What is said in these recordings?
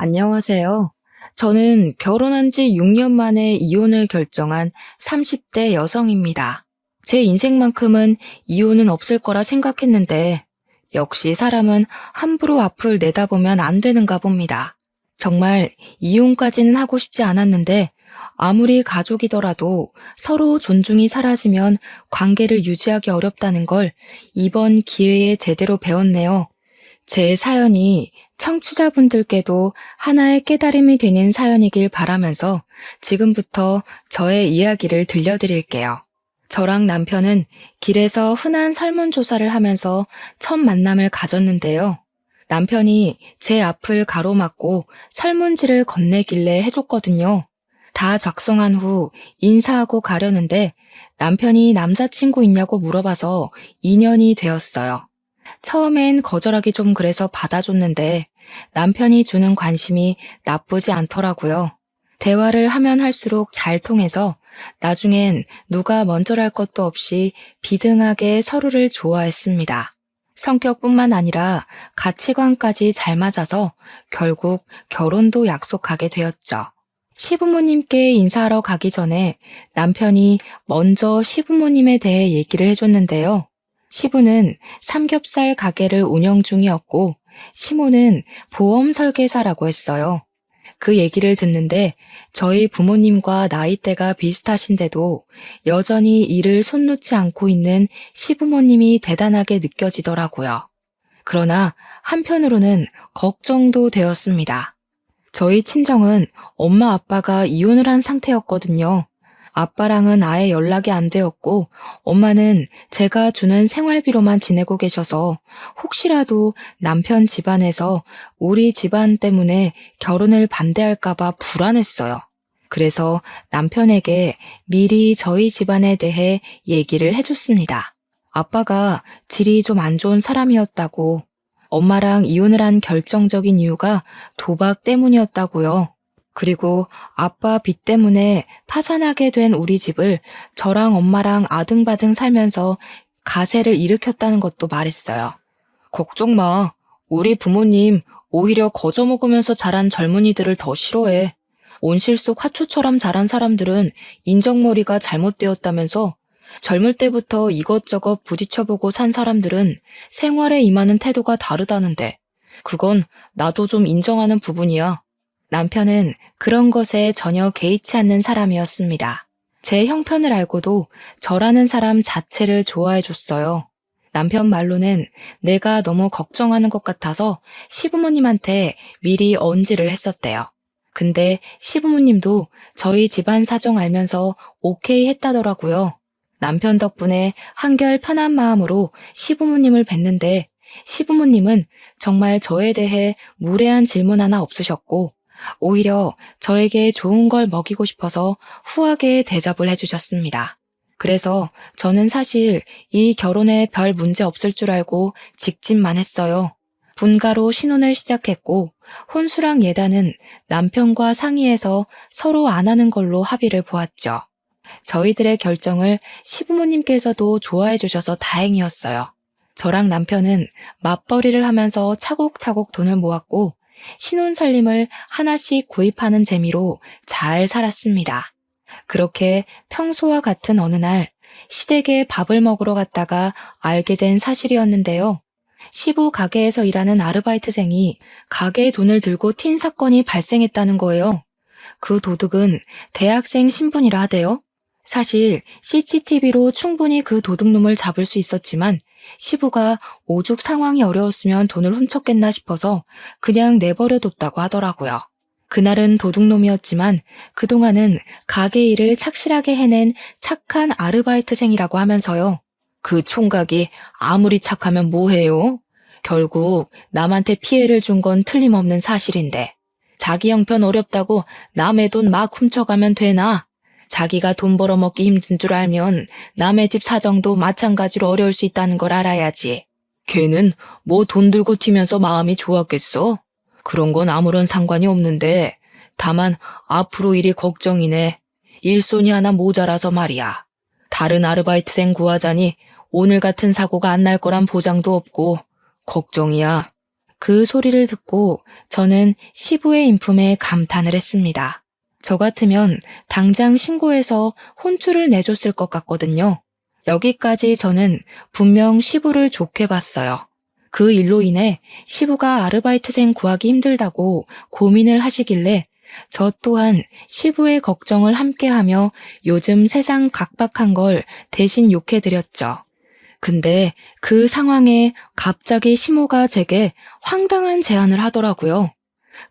안녕하세요. 저는 결혼한 지 6년 만에 이혼을 결정한 30대 여성입니다. 제 인생만큼은 이혼은 없을 거라 생각했는데, 역시 사람은 함부로 앞을 내다보면 안 되는가 봅니다. 정말 이혼까지는 하고 싶지 않았는데, 아무리 가족이더라도 서로 존중이 사라지면 관계를 유지하기 어렵다는 걸 이번 기회에 제대로 배웠네요. 제 사연이 청취자분들께도 하나의 깨달음이 되는 사연이길 바라면서 지금부터 저의 이야기를 들려드릴게요. 저랑 남편은 길에서 흔한 설문조사를 하면서 첫 만남을 가졌는데요. 남편이 제 앞을 가로막고 설문지를 건네길래 해줬거든요. 다 작성한 후 인사하고 가려는데 남편이 남자친구 있냐고 물어봐서 인연이 되었어요. 처음엔 거절하기 좀 그래서 받아줬는데 남편이 주는 관심이 나쁘지 않더라고요. 대화를 하면 할수록 잘 통해서 나중엔 누가 먼저랄 것도 없이 비등하게 서로를 좋아했습니다. 성격뿐만 아니라 가치관까지 잘 맞아서 결국 결혼도 약속하게 되었죠. 시부모님께 인사하러 가기 전에 남편이 먼저 시부모님에 대해 얘기를 해줬는데요. 시부는 삼겹살 가게를 운영 중이었고 시모는 보험 설계사라고 했어요. 그 얘기를 듣는데 저희 부모님과 나이대가 비슷하신데도 여전히 일을 손 놓지 않고 있는 시부모님이 대단하게 느껴지더라고요. 그러나 한편으로는 걱정도 되었습니다. 저희 친정은 엄마 아빠가 이혼을 한 상태였거든요. 아빠랑은 아예 연락이 안 되었고 엄마는 제가 주는 생활비로만 지내고 계셔서 혹시라도 남편 집안에서 우리 집안 때문에 결혼을 반대할까봐 불안했어요. 그래서 남편에게 미리 저희 집안에 대해 얘기를 해줬습니다. 아빠가 질이 좀 안 좋은 사람이었다고, 엄마랑 이혼을 한 결정적인 이유가 도박 때문이었다고요. 그리고 아빠 빚 때문에 파산하게 된 우리 집을 저랑 엄마랑 아등바등 살면서 가세를 일으켰다는 것도 말했어요. 걱정 마. 우리 부모님 오히려 거저 먹으면서 자란 젊은이들을 더 싫어해. 온실 속 화초처럼 자란 사람들은 인정머리가 잘못되었다면서 젊을 때부터 이것저것 부딪혀보고 산 사람들은 생활에 임하는 태도가 다르다는데 그건 나도 좀 인정하는 부분이야. 남편은 그런 것에 전혀 개의치 않는 사람이었습니다. 제 형편을 알고도 저라는 사람 자체를 좋아해 줬어요. 남편 말로는 내가 너무 걱정하는 것 같아서 시부모님한테 미리 언지를 했었대요. 근데 시부모님도 저희 집안 사정 알면서 오케이 했다더라고요. 남편 덕분에 한결 편한 마음으로 시부모님을 뵀는데 시부모님은 정말 저에 대해 무례한 질문 하나 없으셨고 오히려 저에게 좋은 걸 먹이고 싶어서 후하게 대접을 해주셨습니다. 그래서 저는 사실 이 결혼에 별 문제 없을 줄 알고 직진만 했어요. 분가로 신혼을 시작했고 혼수랑 예단은 남편과 상의해서 서로 안 하는 걸로 합의를 보았죠. 저희들의 결정을 시부모님께서도 좋아해 주셔서 다행이었어요. 저랑 남편은 맞벌이를 하면서 차곡차곡 돈을 모았고 신혼살림을 하나씩 구입하는 재미로 잘 살았습니다. 그렇게 평소와 같은 어느 날 시댁에 밥을 먹으러 갔다가 알게 된 사실이었는데요. 시부 가게에서 일하는 아르바이트생이 가게에 돈을 들고 튄 사건이 발생했다는 거예요. 그 도둑은 대학생 신분이라 하대요. 사실 CCTV로 충분히 그 도둑놈을 잡을 수 있었지만 시부가 오죽 상황이 어려웠으면 돈을 훔쳤겠나 싶어서 그냥 내버려뒀다고 하더라고요. 그날은 도둑놈이었지만 그동안은 가게 일을 착실하게 해낸 착한 아르바이트생이라고 하면서요. 그 총각이 아무리 착하면 뭐해요? 결국 남한테 피해를 준 건 틀림없는 사실인데 자기 형편 어렵다고 남의 돈 막 훔쳐가면 되나? 자기가 돈 벌어먹기 힘든 줄 알면 남의 집 사정도 마찬가지로 어려울 수 있다는 걸 알아야지. 걔는 뭐 돈 들고 튀면서 마음이 좋았겠어? 그런 건 아무런 상관이 없는데 다만 앞으로 일이 걱정이네. 일손이 하나 모자라서 말이야. 다른 아르바이트생 구하자니 오늘 같은 사고가 안 날 거란 보장도 없고 걱정이야. 그 소리를 듣고 저는 시부의 인품에 감탄을 했습니다. 저 같으면 당장 신고해서 혼쭐을 내줬을 것 같거든요. 여기까지 저는 분명 시부를 좋게 봤어요. 그 일로 인해 시부가 아르바이트생 구하기 힘들다고 고민을 하시길래 저 또한 시부의 걱정을 함께하며 요즘 세상 각박한 걸 대신 욕해드렸죠. 근데 그 상황에 갑자기 시모가 제게 황당한 제안을 하더라고요.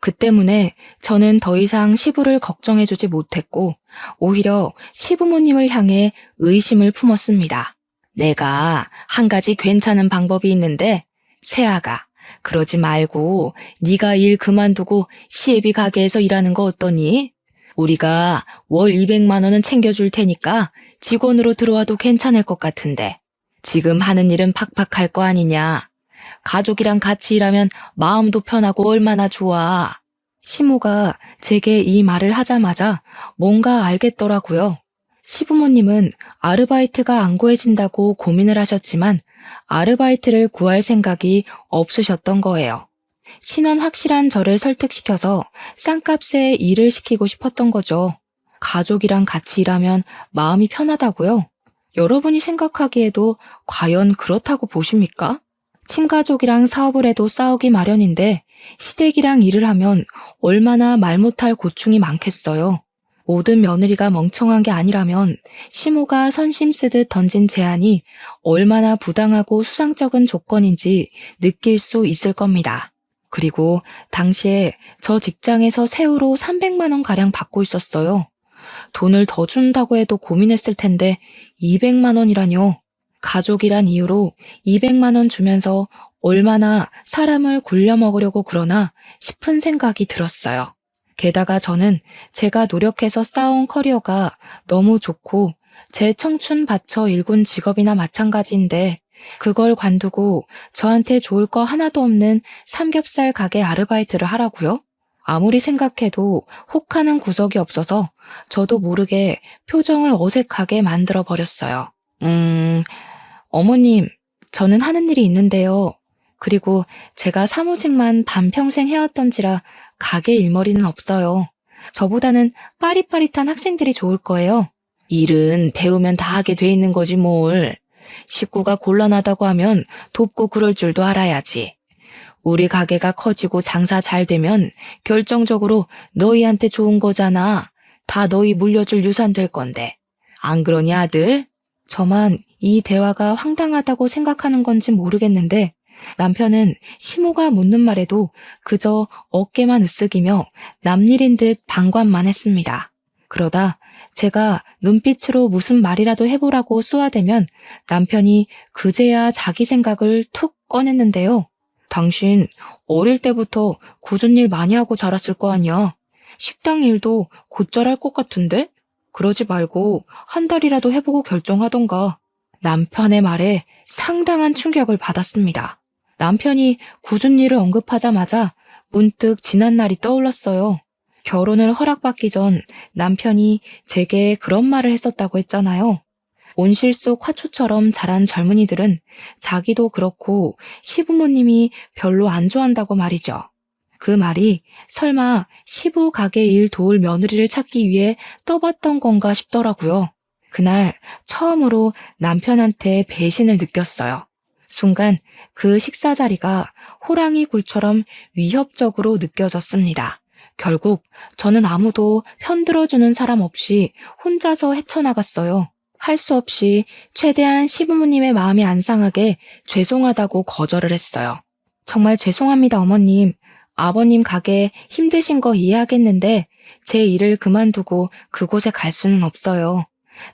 그 때문에 저는 더 이상 시부를 걱정해주지 못했고 오히려 시부모님을 향해 의심을 품었습니다. 내가 한 가지 괜찮은 방법이 있는데 세아가 그러지 말고 네가 일 그만두고 시애비 가게에서 일하는 거 어떠니? 우리가 월 200만 원은 챙겨줄 테니까 직원으로 들어와도 괜찮을 것 같은데 지금 하는 일은 팍팍할 거 아니냐. 가족이랑 같이 일하면 마음도 편하고 얼마나 좋아. 시모가 제게 이 말을 하자마자 뭔가 알겠더라고요. 시부모님은 아르바이트가 안 구해진다고 고민을 하셨지만 아르바이트를 구할 생각이 없으셨던 거예요. 신원 확실한 저를 설득시켜서 싼값에 일을 시키고 싶었던 거죠. 가족이랑 같이 일하면 마음이 편하다고요? 여러분이 생각하기에도 과연 그렇다고 보십니까? 친가족이랑 사업을 해도 싸우기 마련인데 시댁이랑 일을 하면 얼마나 말 못할 고충이 많겠어요. 모든 며느리가 멍청한 게 아니라면 시모가 선심 쓰듯 던진 제안이 얼마나 부당하고 수상쩍은 조건인지 느낄 수 있을 겁니다. 그리고 당시에 저 직장에서 세후로 300만 원 가량 받고 있었어요. 돈을 더 준다고 해도 고민했을 텐데 200만 원이라뇨. 가족이란 이유로 200만 원 주면서 얼마나 사람을 굴려먹으려고 그러나 싶은 생각이 들었어요. 게다가 저는 제가 노력해서 쌓아온 커리어가 너무 좋고 제 청춘 바쳐 일군 직업이나 마찬가지인데 그걸 관두고 저한테 좋을 거 하나도 없는 삼겹살 가게 아르바이트를 하라고요? 아무리 생각해도 혹하는 구석이 없어서 저도 모르게 표정을 어색하게 만들어 버렸어요. 어머님, 저는 하는 일이 있는데요. 그리고 제가 사무직만 반평생 해왔던지라 가게 일머리는 없어요. 저보다는 빠릿빠릿한 학생들이 좋을 거예요. 일은 배우면 다 하게 돼 있는 거지 뭘. 식구가 곤란하다고 하면 돕고 그럴 줄도 알아야지. 우리 가게가 커지고 장사 잘 되면 결정적으로 너희한테 좋은 거잖아. 다 너희 물려줄 유산 될 건데. 안 그러니 아들? 저만 이 대화가 황당하다고 생각하는 건지 모르겠는데 남편은 시모가 묻는 말에도 그저 어깨만 으쓱이며 남일인 듯 방관만 했습니다. 그러다 제가 눈빛으로 무슨 말이라도 해보라고 쏘아대면 남편이 그제야 자기 생각을 툭 꺼냈는데요. 당신 어릴 때부터 굳은 일 많이 하고 자랐을 거 아니야. 식당 일도 곧잘 할 것 같은데? 그러지 말고 한 달이라도 해보고 결정하던가. 남편의 말에 상당한 충격을 받았습니다. 남편이 굳은 일을 언급하자마자 문득 지난 날이 떠올랐어요. 결혼을 허락받기 전 남편이 제게 그런 말을 했었다고 했잖아요. 온실 속 화초처럼 자란 젊은이들은 자기도 그렇고 시부모님이 별로 안 좋아한다고 말이죠. 그 말이 설마 시부 가게 일 도울 며느리를 찾기 위해 떠봤던 건가 싶더라고요. 그날 처음으로 남편한테 배신을 느꼈어요. 순간 그 식사 자리가 호랑이 굴처럼 위협적으로 느껴졌습니다. 결국 저는 아무도 편들어주는 사람 없이 혼자서 헤쳐나갔어요. 할 수 없이 최대한 시부모님의 마음이 안 상하게 죄송하다고 거절을 했어요. 정말 죄송합니다, 어머님. 아버님 가게 힘드신 거 이해하겠는데 제 일을 그만두고 그곳에 갈 수는 없어요.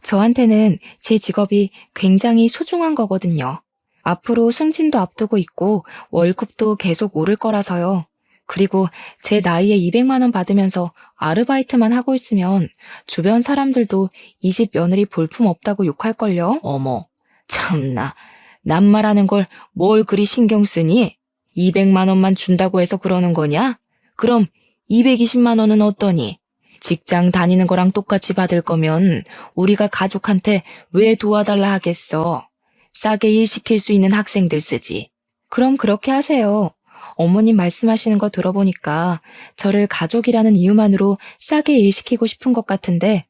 저한테는 제 직업이 굉장히 소중한 거거든요. 앞으로 승진도 앞두고 있고 월급도 계속 오를 거라서요. 그리고 제 나이에 200만 원 받으면서 아르바이트만 하고 있으면 주변 사람들도 이 집 며느리 볼품 없다고 욕할걸요? 어머, 참나. 남말하는 걸 뭘 그리 신경 쓰니? 200만 원만 준다고 해서 그러는 거냐? 그럼 220만 원은 어떠니? 직장 다니는 거랑 똑같이 받을 거면 우리가 가족한테 왜 도와달라 하겠어? 싸게 일 시킬 수 있는 학생들 쓰지. 그럼 그렇게 하세요. 어머님 말씀하시는 거 들어보니까 저를 가족이라는 이유만으로 싸게 일시키고 싶은 것 같은데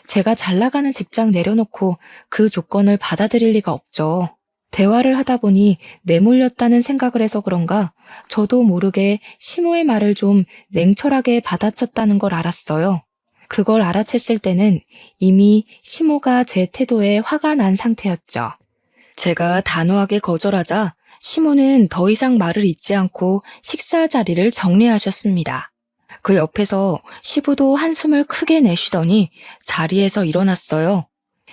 제가 잘 나가는 직장 내려놓고 그 조건을 받아들일 리가 없죠. 대화를 하다 보니 내몰렸다는 생각을 해서 그런가 저도 모르게 시모의 말을 좀 냉철하게 받아쳤다는 걸 알았어요. 그걸 알아챘을 때는 이미 시모가 제 태도에 화가 난 상태였죠. 제가 단호하게 거절하자 시모는 더 이상 말을 잇지 않고 식사 자리를 정리하셨습니다. 그 옆에서 시부도 한숨을 크게 내쉬더니 자리에서 일어났어요.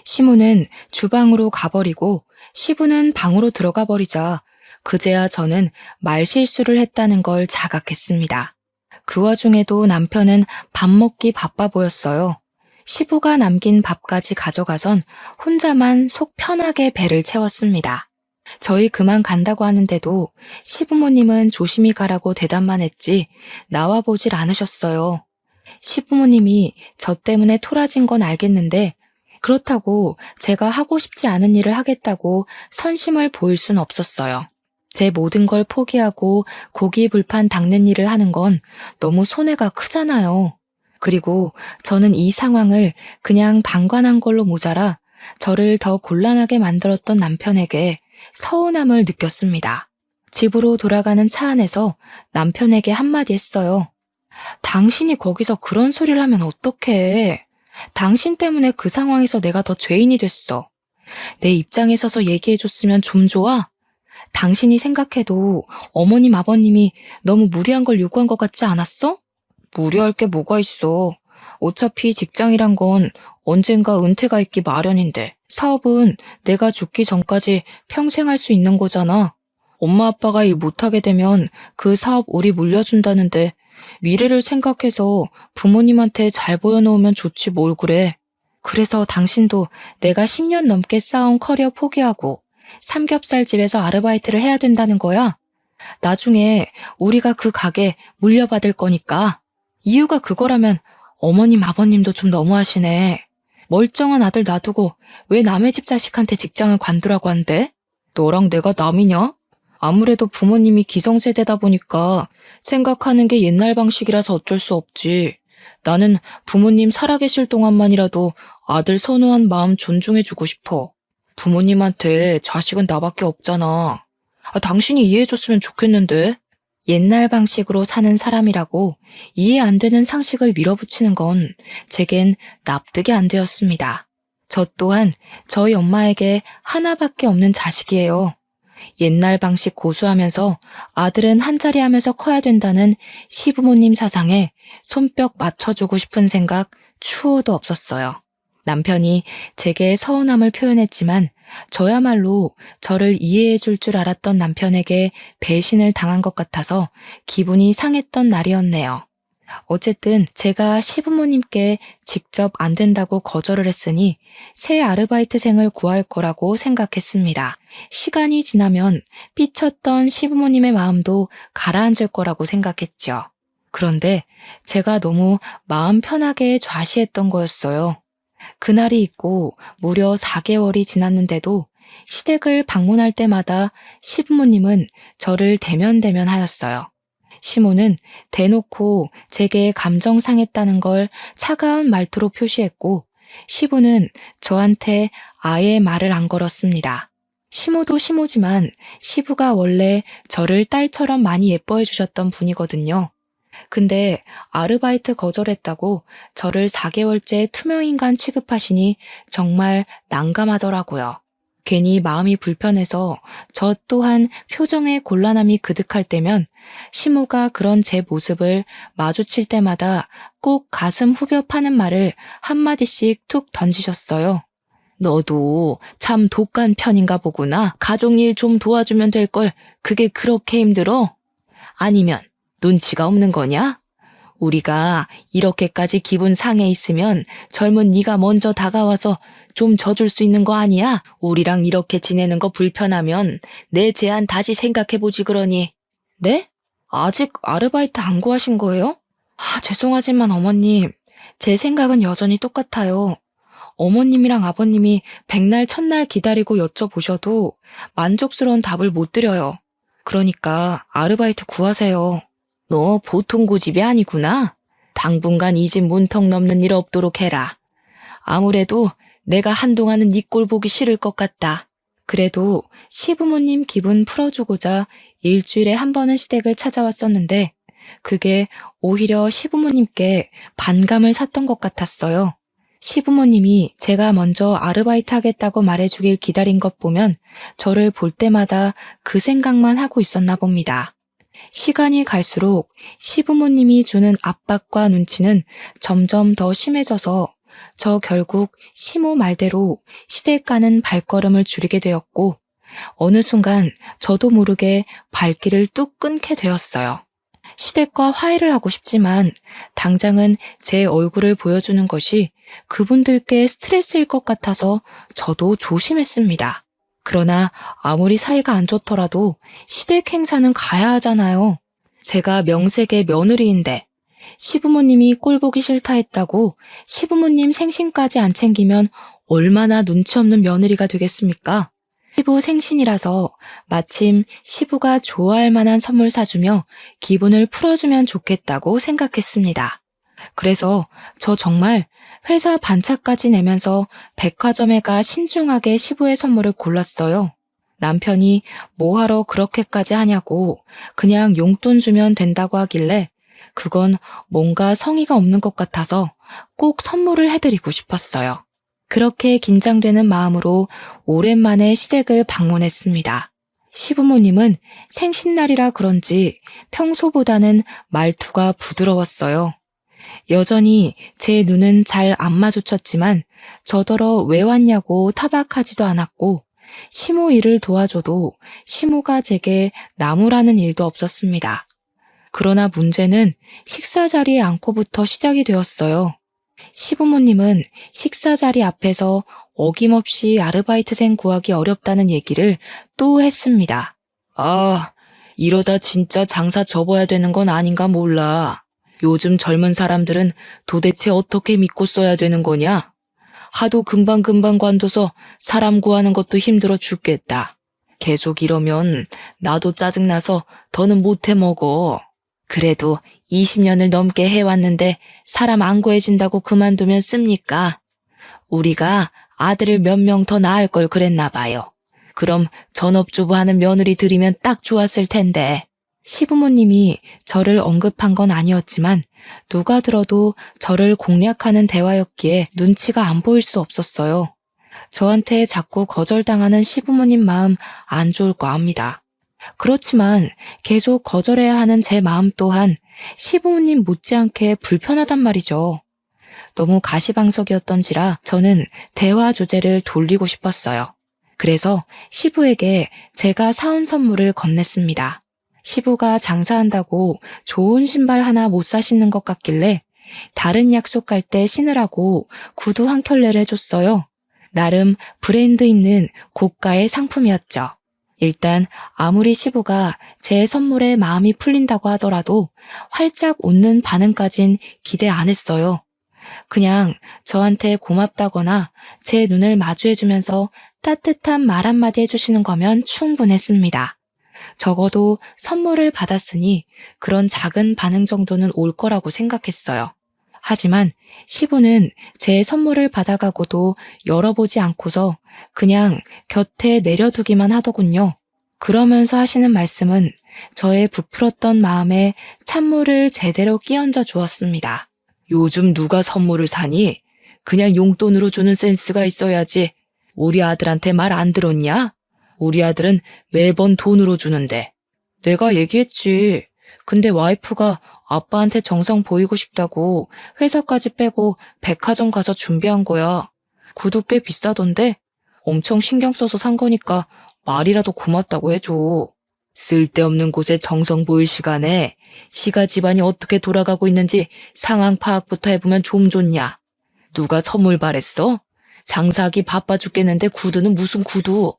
시모는 주방으로 가버리고 시부는 방으로 들어가 버리자 그제야 저는 말실수를 했다는 걸 자각했습니다. 그 와중에도 남편은 밥 먹기 바빠 보였어요. 시부가 남긴 밥까지 가져가선 혼자만 속 편하게 배를 채웠습니다. 저희 그만 간다고 하는데도 시부모님은 조심히 가라고 대답만 했지 나와보질 않으셨어요. 시부모님이 저 때문에 토라진 건 알겠는데 그렇다고 제가 하고 싶지 않은 일을 하겠다고 선심을 보일 순 없었어요. 제 모든 걸 포기하고 고기 불판 닦는 일을 하는 건 너무 손해가 크잖아요. 그리고 저는 이 상황을 그냥 방관한 걸로 모자라 저를 더 곤란하게 만들었던 남편에게 서운함을 느꼈습니다. 집으로 돌아가는 차 안에서 남편에게 한마디 했어요. 당신이 거기서 그런 소리를 하면 어떡해. 당신 때문에 그 상황에서 내가 더 죄인이 됐어. 내 입장에 서서 얘기해줬으면 좀 좋아? 당신이 생각해도 어머님 아버님이 너무 무리한 걸 요구한 것 같지 않았어? 무리할 게 뭐가 있어. 어차피 직장이란 건 언젠가 은퇴가 있기 마련인데 사업은 내가 죽기 전까지 평생 할 수 있는 거잖아. 엄마 아빠가 일 못하게 되면 그 사업 우리 물려준다는데 미래를 생각해서 부모님한테 잘 보여놓으면 좋지 뭘 그래. 그래서 당신도 내가 10년 넘게 쌓은 커리어 포기하고 삼겹살집에서 아르바이트를 해야 된다는 거야? 나중에 우리가 그 가게 물려받을 거니까. 이유가 그거라면 어머님 아버님도 좀 너무하시네. 멀쩡한 아들 놔두고 왜 남의 집 자식한테 직장을 관두라고 한대? 너랑 내가 남이냐? 아무래도 부모님이 기성세대다 보니까 생각하는 게 옛날 방식이라서 어쩔 수 없지. 나는 부모님 살아계실 동안만이라도 아들 선호한 마음 존중해주고 싶어. 부모님한테 자식은 나밖에 없잖아. 당신이 이해해줬으면 좋겠는데. 옛날 방식으로 사는 사람이라고 이해 안 되는 상식을 밀어붙이는 건 제겐 납득이 안 되었습니다. 저 또한 저희 엄마에게 하나밖에 없는 자식이에요. 옛날 방식 고수하면서 아들은 한자리 하면서 커야 된다는 시부모님 사상에 손뼉 맞춰주고 싶은 생각 추호도 없었어요. 남편이 제게 서운함을 표현했지만 저야말로 저를 이해해 줄 줄 알았던 남편에게 배신을 당한 것 같아서 기분이 상했던 날이었네요. 어쨌든 제가 시부모님께 직접 안 된다고 거절을 했으니 새 아르바이트생을 구할 거라고 생각했습니다. 시간이 지나면 삐쳤던 시부모님의 마음도 가라앉을 거라고 생각했죠. 그런데 제가 너무 마음 편하게 좌시했던 거였어요. 그날이 있고 무려 4개월이 지났는데도 시댁을 방문할 때마다 시부모님은 저를 대면대면 하였어요. 시모는 대놓고 제게 감정 상했다는 걸 차가운 말투로 표시했고 시부는 저한테 아예 말을 안 걸었습니다. 시모도 시모지만 시부가 원래 저를 딸처럼 많이 예뻐해 주셨던 분이거든요. 근데 아르바이트 거절했다고 저를 4개월째 투명인간 취급하시니 정말 난감하더라고요. 괜히 마음이 불편해서 저 또한 표정에 곤란함이 그득할 때면 시모가 그런 제 모습을 마주칠 때마다 꼭 가슴 후벼 파는 말을 한마디씩 툭 던지셨어요. 너도 참 독한 편인가 보구나. 가족일 좀 도와주면 될 걸 그게 그렇게 힘들어? 아니면 눈치가 없는 거냐? 우리가 이렇게까지 기분 상해 있으면 젊은 네가 먼저 다가와서 좀 져줄 수 있는 거 아니야? 우리랑 이렇게 지내는 거 불편하면 내 제안 다시 생각해보지 그러니. 네? 아직 아르바이트 안 구하신 거예요? 죄송하지만 어머님, 제 생각은 여전히 똑같아요. 어머님이랑 아버님이 백날 첫날 기다리고 여쭤보셔도 만족스러운 답을 못 드려요. 그러니까 아르바이트 구하세요. 너 보통 고집이 아니구나. 당분간 이 집 문턱 넘는 일 없도록 해라. 아무래도 내가 한동안은 네 꼴 보기 싫을 것 같다. 그래도 시부모님 기분 풀어주고자 일주일에 한 번은 시댁을 찾아왔었는데 그게 오히려 시부모님께 반감을 샀던 것 같았어요. 시부모님이 제가 먼저 아르바이트 하겠다고 말해주길 기다린 것 보면 저를 볼 때마다 그 생각만 하고 있었나 봅니다. 시간이 갈수록 시부모님이 주는 압박과 눈치는 점점 더 심해져서 저 결국 시모 말대로 시댁 가는 발걸음을 줄이게 되었고 어느 순간 저도 모르게 발길을 뚝 끊게 되었어요. 시댁과 화해를 하고 싶지만 당장은 제 얼굴을 보여주는 것이 그분들께 스트레스일 것 같아서 저도 조심했습니다. 그러나 아무리 사이가 안 좋더라도 시댁 행사는 가야 하잖아요. 제가 명색의 며느리인데 시부모님이 꼴 보기 싫다 했다고 시부모님 생신까지 안 챙기면 얼마나 눈치 없는 며느리가 되겠습니까? 시부 생신이라서 마침 시부가 좋아할 만한 선물 사주며 기분을 풀어주면 좋겠다고 생각했습니다. 그래서 저 정말 회사 반차까지 내면서 백화점에 가 신중하게 시부의 선물을 골랐어요. 남편이 뭐하러 그렇게까지 하냐고 그냥 용돈 주면 된다고 하길래 그건 뭔가 성의가 없는 것 같아서 꼭 선물을 해드리고 싶었어요. 그렇게 긴장되는 마음으로 오랜만에 시댁을 방문했습니다. 시부모님은 생신날이라 그런지 평소보다는 말투가 부드러웠어요. 여전히 제 눈은 잘 안 마주쳤지만 저더러 왜 왔냐고 타박하지도 않았고 시모 일을 도와줘도 시모가 제게 나무라는 일도 없었습니다. 그러나 문제는 식사 자리에 앉고부터 시작이 되었어요. 시부모님은 식사 자리 앞에서 어김없이 아르바이트생 구하기 어렵다는 얘기를 또 했습니다. 아, 이러다 진짜 장사 접어야 되는 건 아닌가 몰라. 요즘 젊은 사람들은 도대체 어떻게 믿고 써야 되는 거냐? 하도 금방금방 관둬서 사람 구하는 것도 힘들어 죽겠다. 계속 이러면 나도 짜증나서 더는 못 해먹어. 그래도 20년을 넘게 해왔는데 사람 안 구해진다고 그만두면 씁니까? 우리가 아들을 몇 명 더 낳을 걸 그랬나 봐요. 그럼 전업주부 하는 며느리 들이면 딱 좋았을 텐데. 시부모님이 저를 언급한 건 아니었지만 누가 들어도 저를 공략하는 대화였기에 눈치가 안 보일 수 없었어요. 저한테 자꾸 거절당하는 시부모님 마음 안 좋을 거 압니다. 그렇지만 계속 거절해야 하는 제 마음 또한 시부모님 못지않게 불편하단 말이죠. 너무 가시방석이었던지라 저는 대화 주제를 돌리고 싶었어요. 그래서 시부에게 제가 사온 선물을 건넸습니다. 시부가 장사한다고 좋은 신발 하나 못 사시는 것 같길래 다른 약속 갈 때 신으라고 구두 한 켤레를 해줬어요. 나름 브랜드 있는 고가의 상품이었죠. 일단 아무리 시부가 제 선물에 마음이 풀린다고 하더라도 활짝 웃는 반응까진 기대 안 했어요. 그냥 저한테 고맙다거나 제 눈을 마주해주면서 따뜻한 말 한마디 해주시는 거면 충분했습니다. 적어도 선물을 받았으니 그런 작은 반응 정도는 올 거라고 생각했어요. 하지만 시부는 제 선물을 받아가고도 열어보지 않고서 그냥 곁에 내려두기만 하더군요. 그러면서 하시는 말씀은 저의 부풀었던 마음에 찬물을 제대로 끼얹어 주었습니다. 요즘 누가 선물을 사니? 그냥 용돈으로 주는 센스가 있어야지. 우리 아들한테 말 안 들었냐? 우리 아들은 매번 돈으로 주는데. 내가 얘기했지. 근데 와이프가 아빠한테 정성 보이고 싶다고 회사까지 빼고 백화점 가서 준비한 거야. 구두 꽤 비싸던데 엄청 신경 써서 산 거니까 말이라도 고맙다고 해줘. 쓸데없는 곳에 정성 보일 시간에 시가 집안이 어떻게 돌아가고 있는지 상황 파악부터 해보면 좀 좋냐. 누가 선물 바랬어? 장사하기 바빠 죽겠는데 구두는 무슨 구두?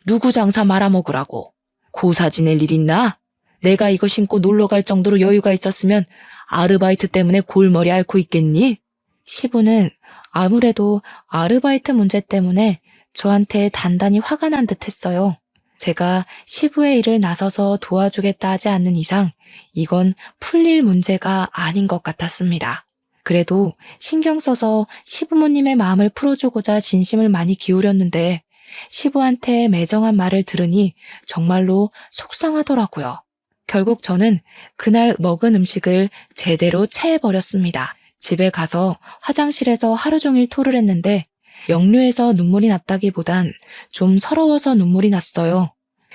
누구 장사 말아먹으라고. 고사 지낼 일 있나? 내가 이거 신고 놀러 갈 정도로 여유가 있었으면 아르바이트 때문에 골머리 앓고 있겠니? 시부는 아무래도 아르바이트 문제 때문에 저한테 단단히 화가 난 듯 했어요. 제가 시부의 일을 나서서 도와주겠다 하지 않는 이상 이건 풀릴 문제가 아닌 것 같았습니다. 그래도 신경 써서 시부모님의 마음을 풀어주고자 진심을 많이 기울였는데 시부한테 매정한 말을 들으니 정말로 속상하더라고요. 결국 저는 그날 먹은 음식을 제대로 체해버렸습니다. 집에 가서 화장실에서 하루 종일 토를 했는데 역류해서 눈물이 났다기보단 좀 서러워서 눈물이 났어요.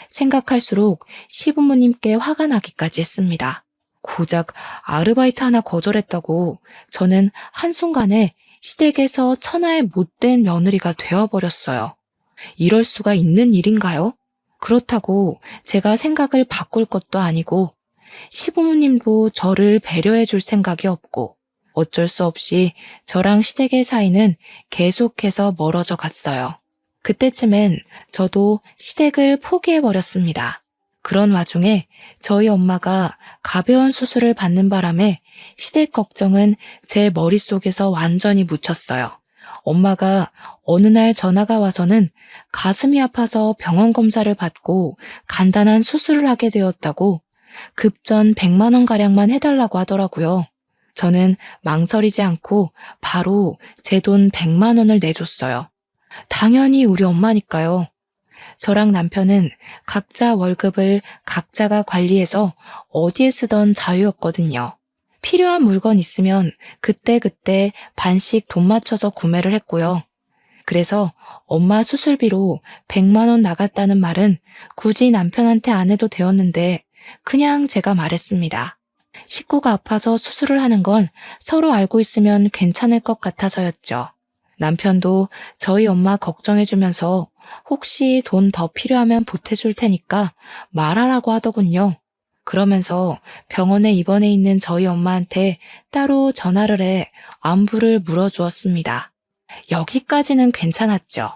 생각할수록 시부모님께 화가 나기까지 했습니다. 고작 아르바이트 하나 거절했다고 저는 한순간에 시댁에서 천하의 못된 며느리가 되어버렸어요. 이럴 수가 있는 일인가요? 그렇다고 제가 생각을 바꿀 것도 아니고 시부모님도 저를 배려해 줄 생각이 없고 어쩔 수 없이 저랑 시댁의 사이는 계속해서 멀어져 갔어요. 그때쯤엔 저도 시댁을 포기해버렸습니다. 그런 와중에 저희 엄마가 가벼운 수술을 받는 바람에 시댁 걱정은 제 머릿속에서 완전히 묻혔어요. 엄마가 어느 날 전화가 와서는 가슴이 아파서 병원 검사를 받고 간단한 수술을 하게 되었다고 급전 100만 원가량만 해달라고 하더라고요. 저는 망설이지 않고 바로 제 돈 100만 원을 내줬어요. 당연히 우리 엄마니까요. 저랑 남편은 각자 월급을 각자가 관리해서 어디에 쓰던 자유였거든요. 필요한 물건 있으면 그때그때 반씩 돈 맞춰서 구매를 했고요. 그래서 엄마 수술비로 100만 원 나갔다는 말은 굳이 남편한테 안 해도 되었는데 그냥 제가 말했습니다. 식구가 아파서 수술을 하는 건 서로 알고 있으면 괜찮을 것 같아서였죠. 남편도 저희 엄마 걱정해주면서 혹시 돈 더 필요하면 보태줄 테니까 말하라고 하더군요. 그러면서 병원에 입원해 있는 저희 엄마한테 따로 전화를 해 안부를 물어주었습니다. 여기까지는 괜찮았죠.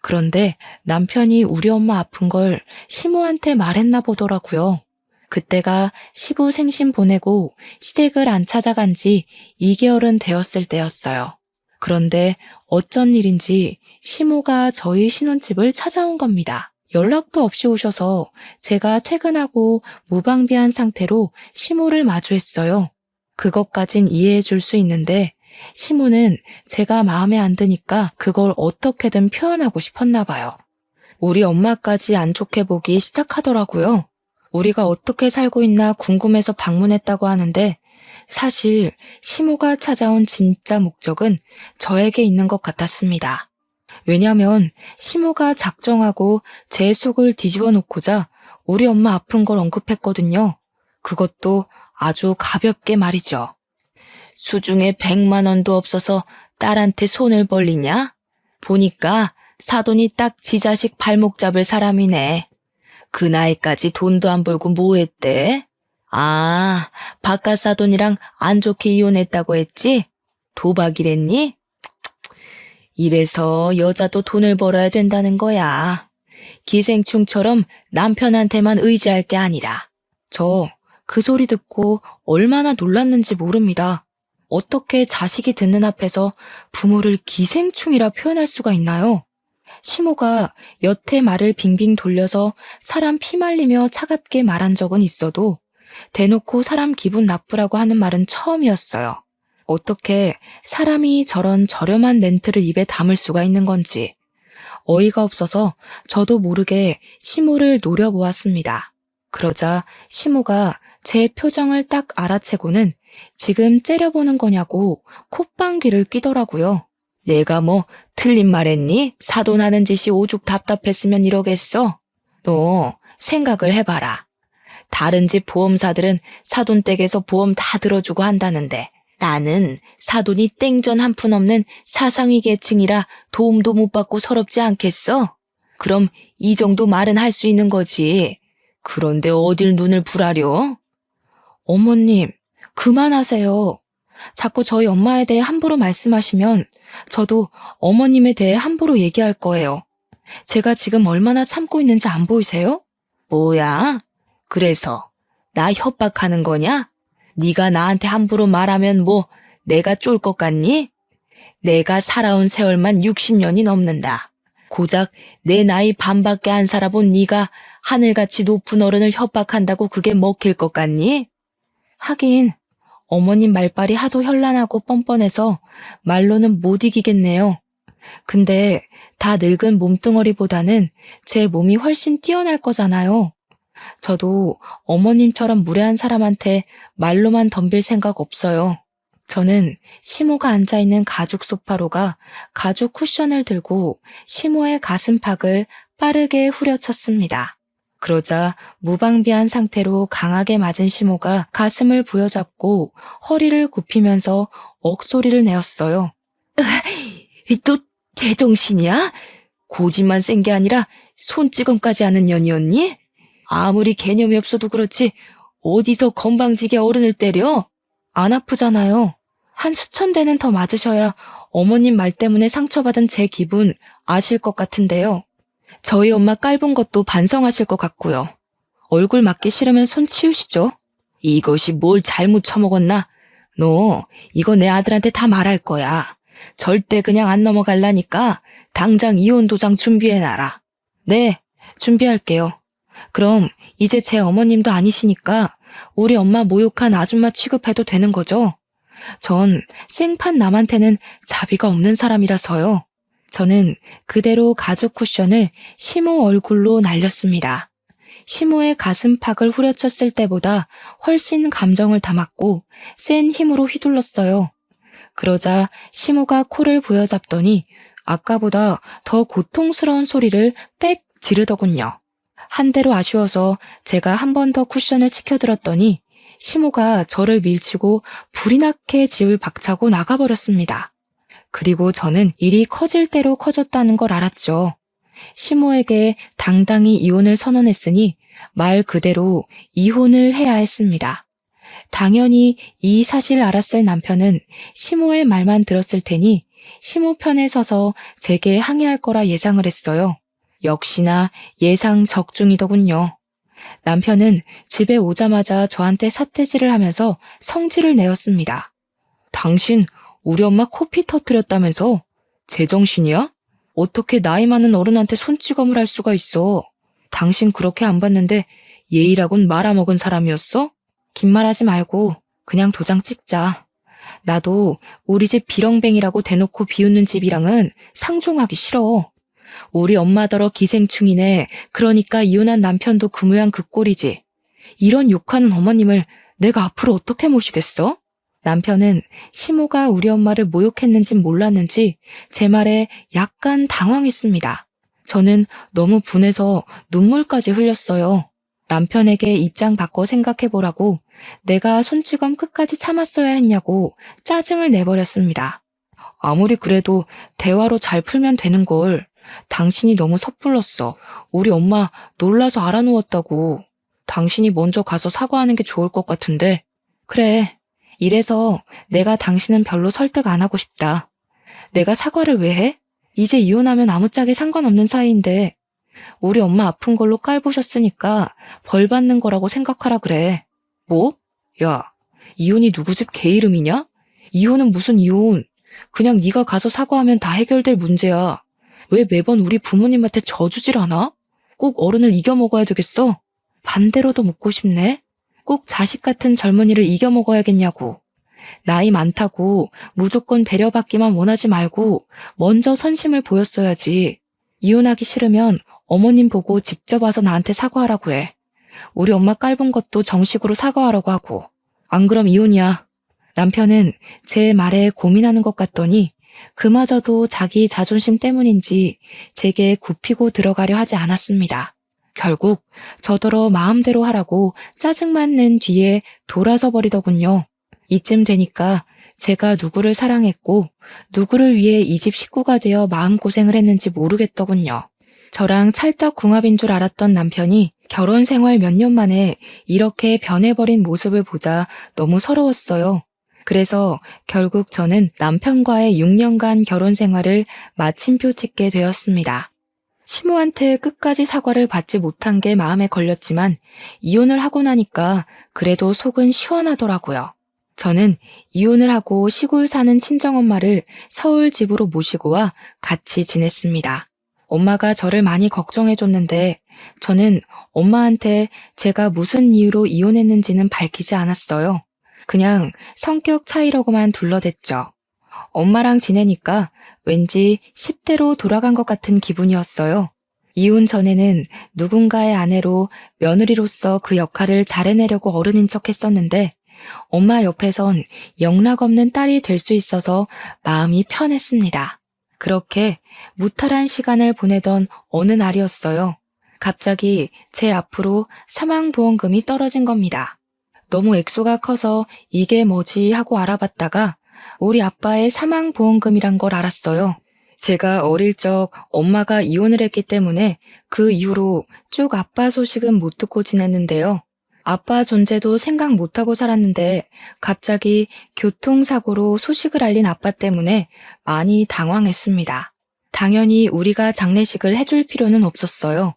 그런데 남편이 우리 엄마 아픈 걸 시모한테 말했나 보더라고요. 그때가 시부 생신 보내고 시댁을 안 찾아간 지 2개월은 되었을 때였어요. 그런데 어쩐 일인지 시모가 저희 신혼집을 찾아온 겁니다. 연락도 없이 오셔서 제가 퇴근하고 무방비한 상태로 시모를 마주했어요. 그것까진 이해해 줄 수 있는데 시모는 제가 마음에 안 드니까 그걸 어떻게든 표현하고 싶었나 봐요. 우리 엄마까지 안 좋게 보기 시작하더라고요. 우리가 어떻게 살고 있나 궁금해서 방문했다고 하는데 사실 시모가 찾아온 진짜 목적은 저에게 있는 것 같았습니다. 왜냐면 시모가 작정하고 제 속을 뒤집어 놓고자 우리 엄마 아픈 걸 언급했거든요. 그것도 아주 가볍게 말이죠. 수중에 100만 원도 없어서 딸한테 손을 벌리냐? 보니까 사돈이 딱 지 자식 발목 잡을 사람이네. 그 나이까지 돈도 안 벌고 뭐 했대? 아, 바깥 사돈이랑 안 좋게 이혼했다고 했지? 도박이랬니? 이래서 여자도 돈을 벌어야 된다는 거야. 기생충처럼 남편한테만 의지할 게 아니라. 저 그 소리 듣고 얼마나 놀랐는지 모릅니다. 어떻게 자식이 듣는 앞에서 부모를 기생충이라 표현할 수가 있나요? 시모가 여태 말을 빙빙 돌려서 사람 피말리며 차갑게 말한 적은 있어도 대놓고 사람 기분 나쁘라고 하는 말은 처음이었어요. 어떻게 사람이 저런 저렴한 멘트를 입에 담을 수가 있는 건지 어이가 없어서 저도 모르게 시모를 노려보았습니다. 그러자 시모가 제 표정을 딱 알아채고는 지금 째려보는 거냐고 콧방귀를 뀌더라고요. 내가 뭐 틀린 말 했니? 사돈하는 짓이 오죽 답답했으면 이러겠어? 너 생각을 해봐라. 다른 집 보험사들은 사돈 댁에서 보험 다 들어주고 한다는데 나는 사돈이 땡전 한 푼 없는 사상위 계층이라 도움도 못 받고 서럽지 않겠어? 그럼 이 정도 말은 할 수 있는 거지. 그런데 어딜 눈을 부라려? 어머님, 그만하세요. 자꾸 저희 엄마에 대해 함부로 말씀하시면 저도 어머님에 대해 함부로 얘기할 거예요. 제가 지금 얼마나 참고 있는지 안 보이세요? 뭐야? 그래서 나 협박하는 거냐? 네가 나한테 함부로 말하면 뭐 내가 쫄 것 같니? 내가 살아온 세월만 60년이 넘는다. 고작 내 나이 반밖에 안 살아본 네가 하늘같이 높은 어른을 협박한다고 그게 먹힐 것 같니? 하긴 어머님 말발이 하도 현란하고 뻔뻔해서 말로는 못 이기겠네요. 근데 다 늙은 몸뚱어리보다는 제 몸이 훨씬 뛰어날 거잖아요. 저도 어머님처럼 무례한 사람한테 말로만 덤빌 생각 없어요. 저는 시모가 앉아있는 가죽 소파로가 가죽 쿠션을 들고 시모의 가슴팍을 빠르게 후려쳤습니다. 그러자 무방비한 상태로 강하게 맞은 시모가 가슴을 부여잡고 허리를 굽히면서 억소리를 내었어요. 또 제정신이야? 고집만 센 게 아니라 손찌검까지 하는 년이었니? 아무리 개념이 없어도 그렇지 어디서 건방지게 어른을 때려? 안 아프잖아요. 한 수천 대는 더 맞으셔야 어머님 말 때문에 상처받은 제 기분 아실 것 같은데요. 저희 엄마 깔본 것도 반성하실 것 같고요. 얼굴 맞기 싫으면 손 치우시죠. 이것이 뭘 잘못 처먹었나? 너 이거 내 아들한테 다 말할 거야. 절대 그냥 안 넘어갈라니까 당장 이혼 도장 준비해놔라. 네, 준비할게요. 그럼 이제 제 어머님도 아니시니까 우리 엄마 모욕한 아줌마 취급해도 되는 거죠? 전 생판 남한테는 자비가 없는 사람이라서요. 저는 그대로 가죽 쿠션을 시모 얼굴로 날렸습니다. 시모의 가슴팍을 후려쳤을 때보다 훨씬 감정을 담았고 센 힘으로 휘둘렀어요. 그러자 시모가 코를 부여잡더니 아까보다 더 고통스러운 소리를 빽 지르더군요. 한 대로 아쉬워서 제가 한 번 더 쿠션을 치켜들었더니 시모가 저를 밀치고 불이 나게 집을 박차고 나가버렸습니다. 그리고 저는 일이 커질 대로 커졌다는 걸 알았죠. 시모에게 당당히 이혼을 선언했으니 말 그대로 이혼을 해야 했습니다. 당연히 이 사실을 알았을 남편은 시모의 말만 들었을 테니 시모 편에 서서 제게 항의할 거라 예상을 했어요. 역시나 예상 적중이더군요. 남편은 집에 오자마자 저한테 삿대질을 하면서 성질을 내었습니다. 당신 우리 엄마 코피 터뜨렸다면서? 제정신이야? 어떻게 나이 많은 어른한테 손찌검을 할 수가 있어? 당신 그렇게 안 봤는데 예의라곤 말아먹은 사람이었어? 긴 말하지 말고 그냥 도장 찍자. 나도 우리 집 비렁뱅이라고 대놓고 비웃는 집이랑은 상종하기 싫어. 우리 엄마더러 기생충이네. 그러니까 이혼한 남편도 그 모양 그 꼴이지. 이런 욕하는 어머님을 내가 앞으로 어떻게 모시겠어? 남편은 시모가 우리 엄마를 모욕했는진 몰랐는지 제 말에 약간 당황했습니다. 저는 너무 분해서 눈물까지 흘렸어요. 남편에게 입장 바꿔 생각해보라고 내가 손찌검 끝까지 참았어야 했냐고 짜증을 내버렸습니다. 아무리 그래도 대화로 잘 풀면 되는 걸. 당신이 너무 섣불렀어. 우리 엄마 놀라서 알아누웠다고. 당신이 먼저 가서 사과하는 게 좋을 것 같은데. 그래. 이래서 내가 당신은 별로 설득 안 하고 싶다. 내가 사과를 왜 해? 이제 이혼하면 아무짝에 상관없는 사이인데 우리 엄마 아픈 걸로 깔보셨으니까 벌 받는 거라고 생각하라 그래. 뭐? 야, 이혼이 누구 집 개 이름이냐? 이혼은 무슨 이혼. 그냥 네가 가서 사과하면 다 해결될 문제야. 왜 매번 우리 부모님한테 져주질 않아? 꼭 어른을 이겨먹어야 되겠어? 반대로도 묻고 싶네. 꼭 자식 같은 젊은이를 이겨먹어야겠냐고. 나이 많다고 무조건 배려받기만 원하지 말고 먼저 선심을 보였어야지. 이혼하기 싫으면 어머님 보고 직접 와서 나한테 사과하라고 해. 우리 엄마 깔본 것도 정식으로 사과하라고 하고. 안 그럼 이혼이야. 남편은 제 말에 고민하는 것 같더니 그마저도 자기 자존심 때문인지 제게 굽히고 들어가려 하지 않았습니다. 결국 저더러 마음대로 하라고 짜증만 낸 뒤에 돌아서 버리더군요. 이쯤 되니까 제가 누구를 사랑했고 누구를 위해 이 집 식구가 되어 마음고생을 했는지 모르겠더군요. 저랑 찰떡궁합인 줄 알았던 남편이 결혼 생활 몇 년 만에 이렇게 변해버린 모습을 보자 너무 서러웠어요. 그래서 결국 저는 남편과의 6년간 결혼 생활을 마침표 찍게 되었습니다. 시모한테 끝까지 사과를 받지 못한 게 마음에 걸렸지만 이혼을 하고 나니까 그래도 속은 시원하더라고요. 저는 이혼을 하고 시골 사는 친정엄마를 서울 집으로 모시고 와 같이 지냈습니다. 엄마가 저를 많이 걱정해줬는데 저는 엄마한테 제가 무슨 이유로 이혼했는지는 밝히지 않았어요. 그냥 성격 차이라고만 둘러댔죠. 엄마랑 지내니까 왠지 10대로 돌아간 것 같은 기분이었어요. 이혼 전에는 누군가의 아내로 며느리로서 그 역할을 잘해내려고 어른인 척 했었는데 엄마 옆에선 영락없는 딸이 될 수 있어서 마음이 편했습니다. 그렇게 무탈한 시간을 보내던 어느 날이었어요. 갑자기 제 앞으로 사망보험금이 떨어진 겁니다. 너무 액수가 커서 이게 뭐지 하고 알아봤다가 우리 아빠의 사망보험금이란 걸 알았어요. 제가 어릴 적 엄마가 이혼을 했기 때문에 그 이후로 쭉 아빠 소식은 못 듣고 지냈는데요. 아빠 존재도 생각 못하고 살았는데 갑자기 교통사고로 소식을 알린 아빠 때문에 많이 당황했습니다. 당연히 우리가 장례식을 해줄 필요는 없었어요.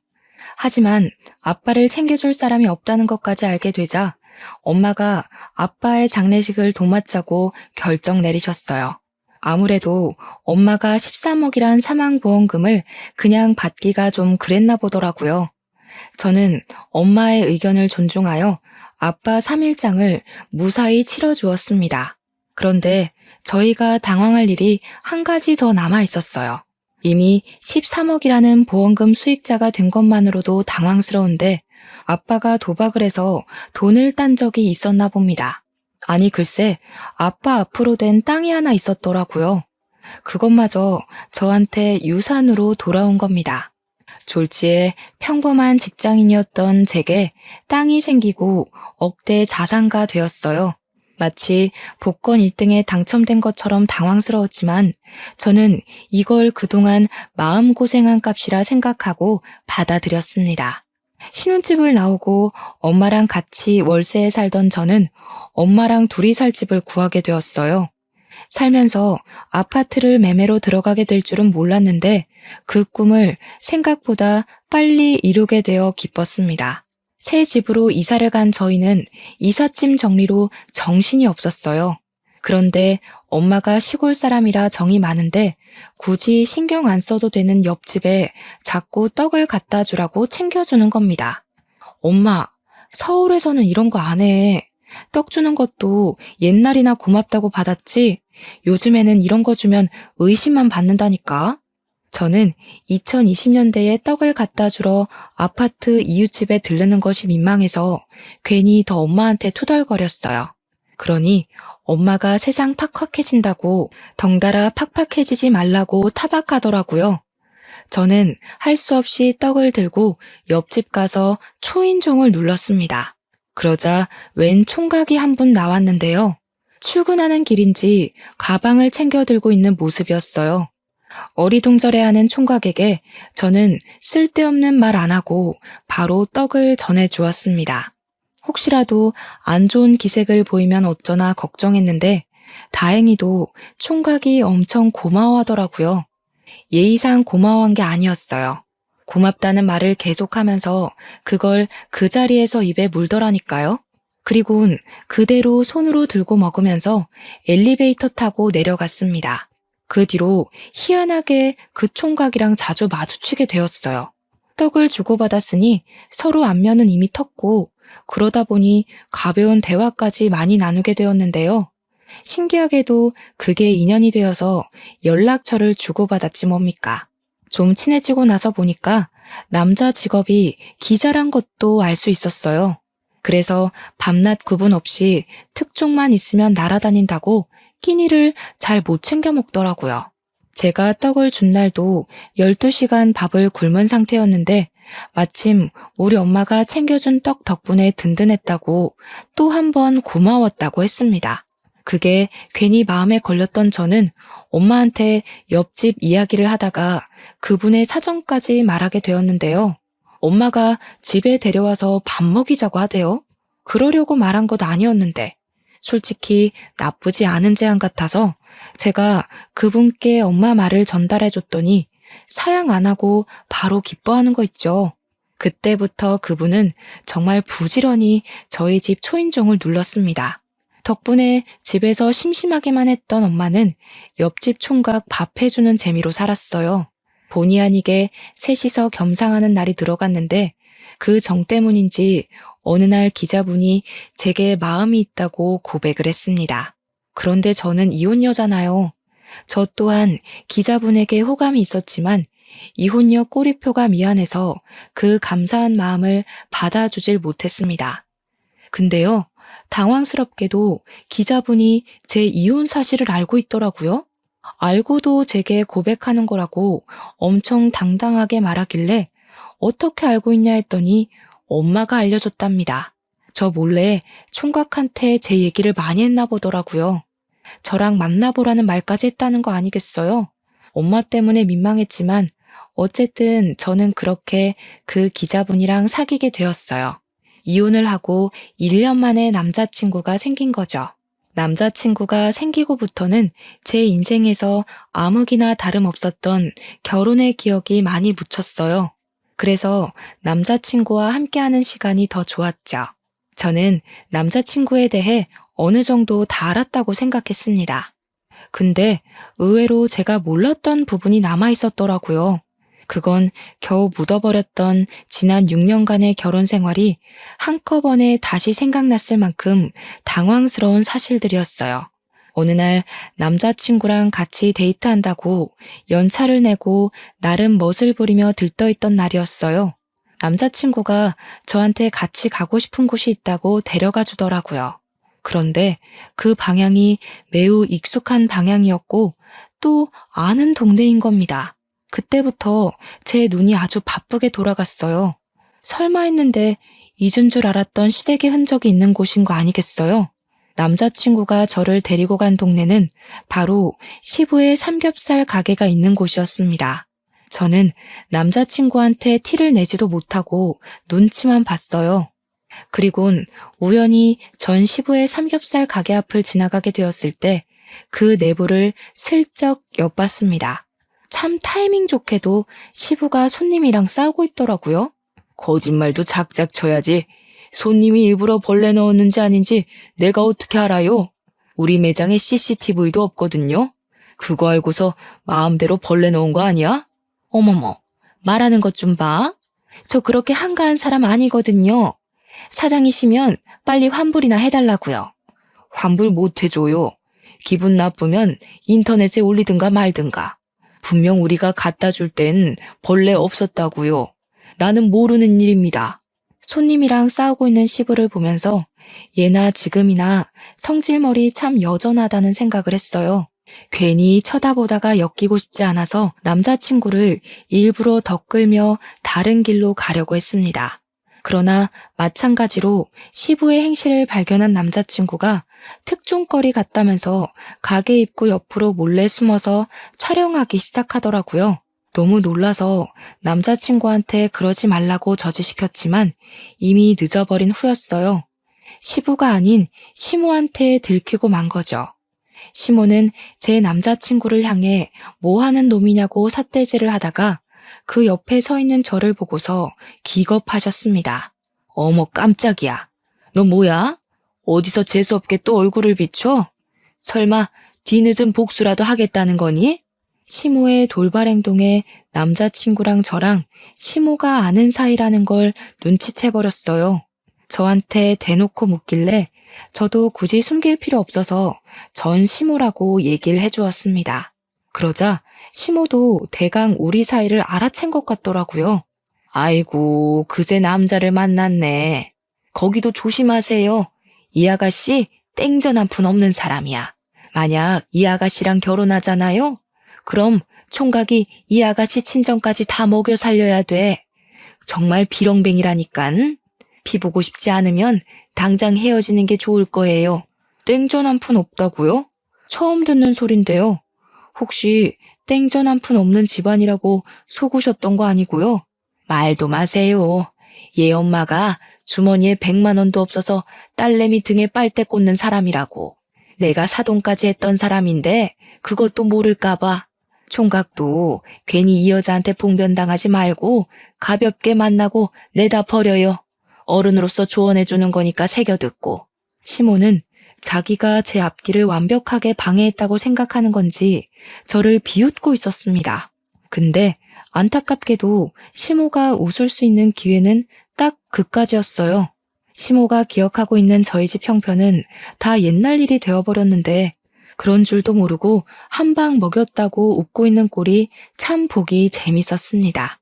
하지만 아빠를 챙겨줄 사람이 없다는 것까지 알게 되자 엄마가 아빠의 장례식을 도맡자고 결정 내리셨어요. 아무래도 엄마가 13억이란 사망보험금을 그냥 받기가 좀 그랬나 보더라고요. 저는 엄마의 의견을 존중하여 아빠 3일장을 무사히 치러주었습니다. 그런데 저희가 당황할 일이 한 가지 더 남아 있었어요. 이미 13억이라는 보험금 수익자가 된 것만으로도 당황스러운데 아빠가 도박을 해서 돈을 딴 적이 있었나 봅니다. 아니 글쎄 아빠 앞으로 된 땅이 하나 있었더라고요. 그것마저 저한테 유산으로 돌아온 겁니다. 졸지에 평범한 직장인이었던 제게 땅이 생기고 억대 자산가 되었어요. 마치 복권 1등에 당첨된 것처럼 당황스러웠지만 저는 이걸 그동안 마음고생한 값이라 생각하고 받아들였습니다. 신혼집을 나오고 엄마랑 같이 월세에 살던 저는 엄마랑 둘이 살 집을 구하게 되었어요. 살면서 아파트를 매매로 들어가게 될 줄은 몰랐는데 그 꿈을 생각보다 빨리 이루게 되어 기뻤습니다. 새 집으로 이사를 간 저희는 이삿짐 정리로 정신이 없었어요. 그런데 엄마가 시골 사람이라 정이 많은데 굳이 신경 안 써도 되는 옆집에 자꾸 떡을 갖다 주라고 챙겨주는 겁니다. 엄마, 서울에서는 이런 거 안 해. 떡 주는 것도 옛날이나 고맙다고 받았지 요즘에는 이런 거 주면 의심만 받는다니까. 저는 2020년대에 떡을 갖다 주러 아파트 이웃집에 들르는 것이 민망해서 괜히 더 엄마한테 투덜거렸어요. 그러니 엄마가 세상 팍팍해진다고 덩달아 팍팍해지지 말라고 타박하더라고요. 저는 할 수 없이 떡을 들고 옆집 가서 초인종을 눌렀습니다. 그러자 웬 총각이 한 분 나왔는데요. 출근하는 길인지 가방을 챙겨 들고 있는 모습이었어요. 어리둥절해하는 총각에게 저는 쓸데없는 말 안 하고 바로 떡을 전해주었습니다. 혹시라도 안 좋은 기색을 보이면 어쩌나 걱정했는데 다행히도 총각이 엄청 고마워하더라고요. 예의상 고마워한 게 아니었어요. 고맙다는 말을 계속하면서 그걸 그 자리에서 입에 물더라니까요. 그리곤 그대로 손으로 들고 먹으면서 엘리베이터 타고 내려갔습니다. 그 뒤로 희한하게 그 총각이랑 자주 마주치게 되었어요. 떡을 주고받았으니 서로 안면은 이미 텄고 그러다 보니 가벼운 대화까지 많이 나누게 되었는데요. 신기하게도 그게 인연이 되어서 연락처를 주고받았지 뭡니까. 좀 친해지고 나서 보니까 남자 직업이 기자란 것도 알 수 있었어요. 그래서 밤낮 구분 없이 특종만 있으면 날아다닌다고 끼니를 잘 못 챙겨 먹더라고요. 제가 떡을 준 날도 12시간 밥을 굶은 상태였는데 마침 우리 엄마가 챙겨준 떡 덕분에 든든했다고 또 한 번 고마웠다고 했습니다. 그게 괜히 마음에 걸렸던 저는 엄마한테 옆집 이야기를 하다가 그분의 사정까지 말하게 되었는데요. 엄마가 집에 데려와서 밥 먹이자고 하대요. 그러려고 말한 것 아니었는데 솔직히 나쁘지 않은 제안 같아서 제가 그분께 엄마 말을 전달해 줬더니 사양 안 하고 바로 기뻐하는 거 있죠. 그때부터 그분은 정말 부지런히 저희 집 초인종을 눌렀습니다. 덕분에 집에서 심심하게만 했던 엄마는 옆집 총각 밥 해주는 재미로 살았어요. 본의 아니게 셋이서 겸상하는 날이 들어갔는데 그 정 때문인지 어느 날 기자분이 제게 마음이 있다고 고백을 했습니다. 그런데 저는 이혼녀잖아요. 저 또한 기자분에게 호감이 있었지만 이혼녀 꼬리표가 미안해서 그 감사한 마음을 받아주질 못했습니다. 근데요, 당황스럽게도 기자분이 제 이혼 사실을 알고 있더라고요. 알고도 제게 고백하는 거라고 엄청 당당하게 말하길래 어떻게 알고 있냐 했더니 엄마가 알려줬답니다. 저 몰래 총각한테 제 얘기를 많이 했나 보더라고요. 저랑 만나보라는 말까지 했다는 거 아니겠어요? 엄마 때문에 민망했지만 어쨌든 저는 그렇게 그 기자분이랑 사귀게 되었어요. 이혼을 하고 1년 만에 남자친구가 생긴 거죠. 남자친구가 생기고부터는 제 인생에서 아무기나 다름없었던 결혼의 기억이 많이 묻혔어요. 그래서 남자친구와 함께하는 시간이 더 좋았죠. 저는 남자친구에 대해 어느 정도 다 알았다고 생각했습니다. 근데 의외로 제가 몰랐던 부분이 남아 있었더라고요. 그건 겨우 묻어버렸던 지난 6년간의 결혼 생활이 한꺼번에 다시 생각났을 만큼 당황스러운 사실들이었어요. 어느 날 남자친구랑 같이 데이트한다고 연차를 내고 나름 멋을 부리며 들떠있던 날이었어요. 남자친구가 저한테 같이 가고 싶은 곳이 있다고 데려가 주더라고요. 그런데 그 방향이 매우 익숙한 방향이었고 또 아는 동네인 겁니다. 그때부터 제 눈이 아주 바쁘게 돌아갔어요. 설마 했는데 잊은 줄 알았던 시댁의 흔적이 있는 곳인 거 아니겠어요? 남자친구가 저를 데리고 간 동네는 바로 시부의 삼겹살 가게가 있는 곳이었습니다. 저는 남자친구한테 티를 내지도 못하고 눈치만 봤어요. 그리곤 우연히 전 시부의 삼겹살 가게 앞을 지나가게 되었을 때 그 내부를 슬쩍 엿봤습니다. 참 타이밍 좋게도 시부가 손님이랑 싸우고 있더라고요. 거짓말도 작작 쳐야지. 손님이 일부러 벌레 넣었는지 아닌지 내가 어떻게 알아요? 우리 매장에 CCTV도 없거든요. 그거 알고서 마음대로 벌레 넣은 거 아니야? 어머머, 말하는 것 좀 봐. 저 그렇게 한가한 사람 아니거든요. 사장이시면 빨리 환불이나 해달라고요. 환불 못 해줘요. 기분 나쁘면 인터넷에 올리든가 말든가. 분명 우리가 갖다 줄 땐 벌레 없었다고요. 나는 모르는 일입니다. 손님이랑 싸우고 있는 시부를 보면서 예나 지금이나 성질머리 참 여전하다는 생각을 했어요. 괜히 쳐다보다가 엮이고 싶지 않아서 남자친구를 일부러 덧끌며 다른 길로 가려고 했습니다. 그러나 마찬가지로 시부의 행실을 발견한 남자친구가 특종거리 같다면서 가게 입구 옆으로 몰래 숨어서 촬영하기 시작하더라고요. 너무 놀라서 남자친구한테 그러지 말라고 저지시켰지만 이미 늦어버린 후였어요. 시부가 아닌 시모한테 들키고 만 거죠. 시모는 제 남자친구를 향해 뭐 하는 놈이냐고 삿대질을 하다가 그 옆에 서 있는 저를 보고서 기겁하셨습니다. 어머 깜짝이야. 너 뭐야? 어디서 재수없게 또 얼굴을 비춰? 설마 뒤늦은 복수라도 하겠다는 거니? 시모의 돌발 행동에 남자친구랑 저랑 시모가 아는 사이라는 걸 눈치채버렸어요. 저한테 대놓고 묻길래 저도 굳이 숨길 필요 없어서 전 시모라고 얘기를 해주었습니다. 그러자 시모도 대강 우리 사이를 알아챈 것 같더라고요. 아이고, 그새 남자를 만났네. 거기도 조심하세요. 이 아가씨 땡전 한 푼 없는 사람이야. 만약 이 아가씨랑 결혼하잖아요? 그럼 총각이 이 아가씨 친정까지 다 먹여 살려야 돼. 정말 비렁뱅이라니깐. 피 보고 싶지 않으면 당장 헤어지는 게 좋을 거예요. 땡전 한 푼 없다고요? 처음 듣는 소린데요. 혹시 땡전 한 푼 없는 집안이라고 속으셨던 거 아니고요? 말도 마세요. 얘 엄마가 주머니에 100만 원도 없어서 딸내미 등에 빨대 꽂는 사람이라고. 내가 사돈까지 했던 사람인데 그것도 모를까 봐. 총각도 괜히 이 여자한테 봉변당하지 말고 가볍게 만나고 내다 버려요. 어른으로서 조언해주는 거니까 새겨듣고. 시모는 자기가 제 앞길을 완벽하게 방해했다고 생각하는 건지 저를 비웃고 있었습니다. 근데 안타깝게도 시모가 웃을 수 있는 기회는 딱 그까지였어요. 시모가 기억하고 있는 저희 집 형편은 다 옛날 일이 되어버렸는데 그런 줄도 모르고 한 방 먹였다고 웃고 있는 꼴이 참 보기 재밌었습니다.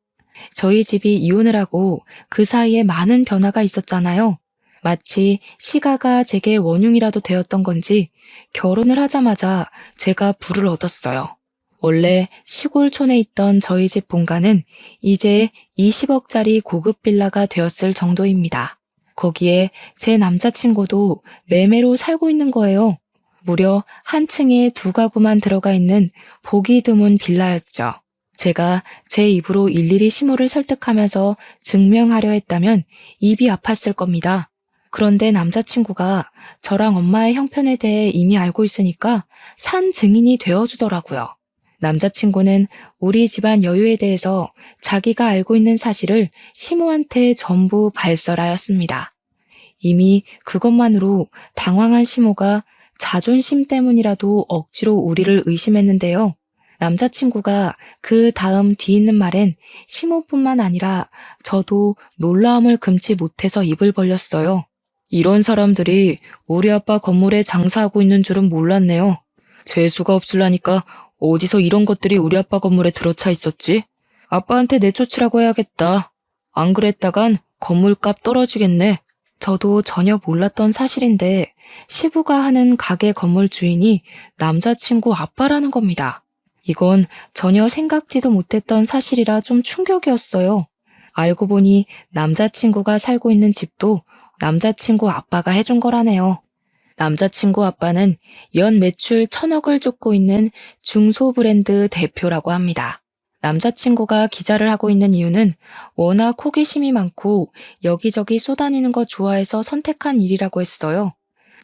저희 집이 이혼을 하고 그 사이에 많은 변화가 있었잖아요. 마치 시가가 제게 원흉이라도 되었던 건지 결혼을 하자마자 제가 부를 얻었어요. 원래 시골촌에 있던 저희 집 본가는 이제 20억짜리 고급 빌라가 되었을 정도입니다. 거기에 제 남자친구도 매매로 살고 있는 거예요. 무려 한 층에 2가구만 들어가 있는 보기 드문 빌라였죠. 제가 제 입으로 일일이 시모를 설득하면서 증명하려 했다면 입이 아팠을 겁니다. 그런데 남자친구가 저랑 엄마의 형편에 대해 이미 알고 있으니까 산 증인이 되어주더라고요. 남자친구는 우리 집안 여유에 대해서 자기가 알고 있는 사실을 시모한테 전부 발설하였습니다. 이미 그것만으로 당황한 시모가 자존심 때문이라도 억지로 우리를 의심했는데요. 남자친구가 그 다음 뒤 있는 말엔 시모뿐만 아니라 저도 놀라움을 금치 못해서 입을 벌렸어요. 이런 사람들이 우리 아빠 건물에 장사하고 있는 줄은 몰랐네요. 재수가 없을라니까 어디서 이런 것들이 우리 아빠 건물에 들어차 있었지? 아빠한테 내쫓으라고 해야겠다. 안 그랬다간 건물값 떨어지겠네. 저도 전혀 몰랐던 사실인데 시부가 하는 가게 건물 주인이 남자친구 아빠라는 겁니다. 이건 전혀 생각지도 못했던 사실이라 좀 충격이었어요. 알고 보니 남자친구가 살고 있는 집도 남자친구 아빠가 해준 거라네요. 남자친구 아빠는 연 매출 1,000억을 쫓고 있는 중소브랜드 대표라고 합니다. 남자친구가 기자를 하고 있는 이유는 워낙 호기심이 많고 여기저기 쏘다니는 거 좋아해서 선택한 일이라고 했어요.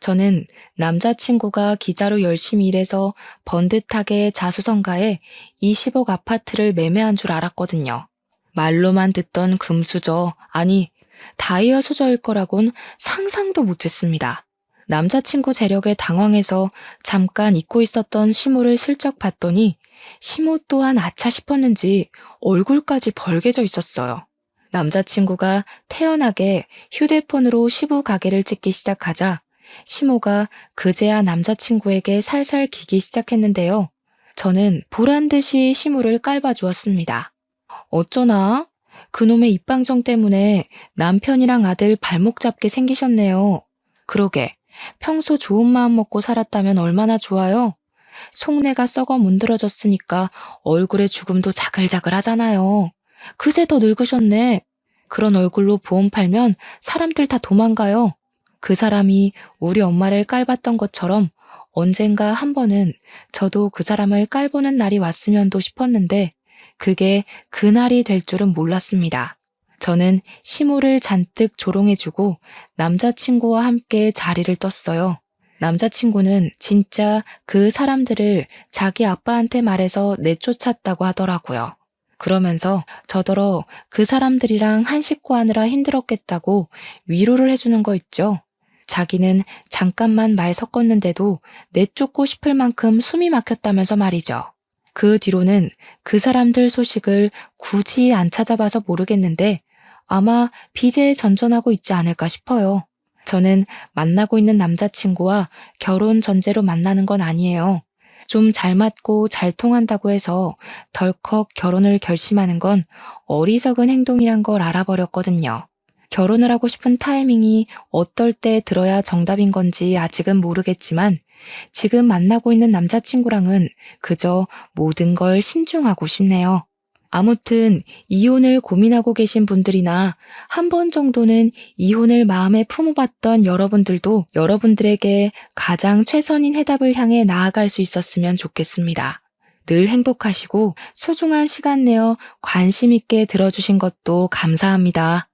저는 남자친구가 기자로 열심히 일해서 번듯하게 자수성가해 20억 아파트를 매매한 줄 알았거든요. 말로만 듣던 금수저, 아니 다이아 수저일 거라곤 상상도 못했습니다. 남자친구 재력에 당황해서 잠깐 잊고 있었던 시모를 슬쩍 봤더니 시모 또한 아차 싶었는지 얼굴까지 벌개져 있었어요. 남자친구가 태연하게 휴대폰으로 시부 가게를 찍기 시작하자 시모가 그제야 남자친구에게 살살 기기 시작했는데요. 저는 보란듯이 시모를 깔봐주었습니다. 어쩌나? 그놈의 입방정 때문에 남편이랑 아들 발목 잡게 생기셨네요. 그러게, 평소 좋은 마음 먹고 살았다면 얼마나 좋아요? 속내가 썩어 문드러졌으니까 얼굴에 죽음도 자글자글 하잖아요. 그새 더 늙으셨네. 그런 얼굴로 보험 팔면 사람들 다 도망가요. 그 사람이 우리 엄마를 깔봤던 것처럼 언젠가 한 번은 저도 그 사람을 깔보는 날이 왔으면도 싶었는데 그게 그날이 될 줄은 몰랐습니다. 저는 시모를 잔뜩 조롱해주고 남자친구와 함께 자리를 떴어요. 남자친구는 진짜 그 사람들을 자기 아빠한테 말해서 내쫓았다고 하더라고요. 그러면서 저더러 그 사람들이랑 한 식구 하느라 힘들었겠다고 위로를 해주는 거 있죠. 자기는 잠깐만 말 섞었는데도 내쫓고 싶을 만큼 숨이 막혔다면서 말이죠. 그 뒤로는 그 사람들 소식을 굳이 안 찾아봐서 모르겠는데 아마 빚에 전전하고 있지 않을까 싶어요. 저는 만나고 있는 남자친구와 결혼 전제로 만나는 건 아니에요. 좀 잘 맞고 잘 통한다고 해서 덜컥 결혼을 결심하는 건 어리석은 행동이란 걸 알아버렸거든요. 결혼을 하고 싶은 타이밍이 어떨 때 들어야 정답인 건지 아직은 모르겠지만 지금 만나고 있는 남자친구랑은 그저 모든 걸 신중하고 싶네요. 아무튼 이혼을 고민하고 계신 분들이나 한 번 정도는 이혼을 마음에 품어봤던 여러분들도 여러분들에게 가장 최선인 해답을 향해 나아갈 수 있었으면 좋겠습니다. 늘 행복하시고 소중한 시간 내어 관심 있게 들어주신 것도 감사합니다.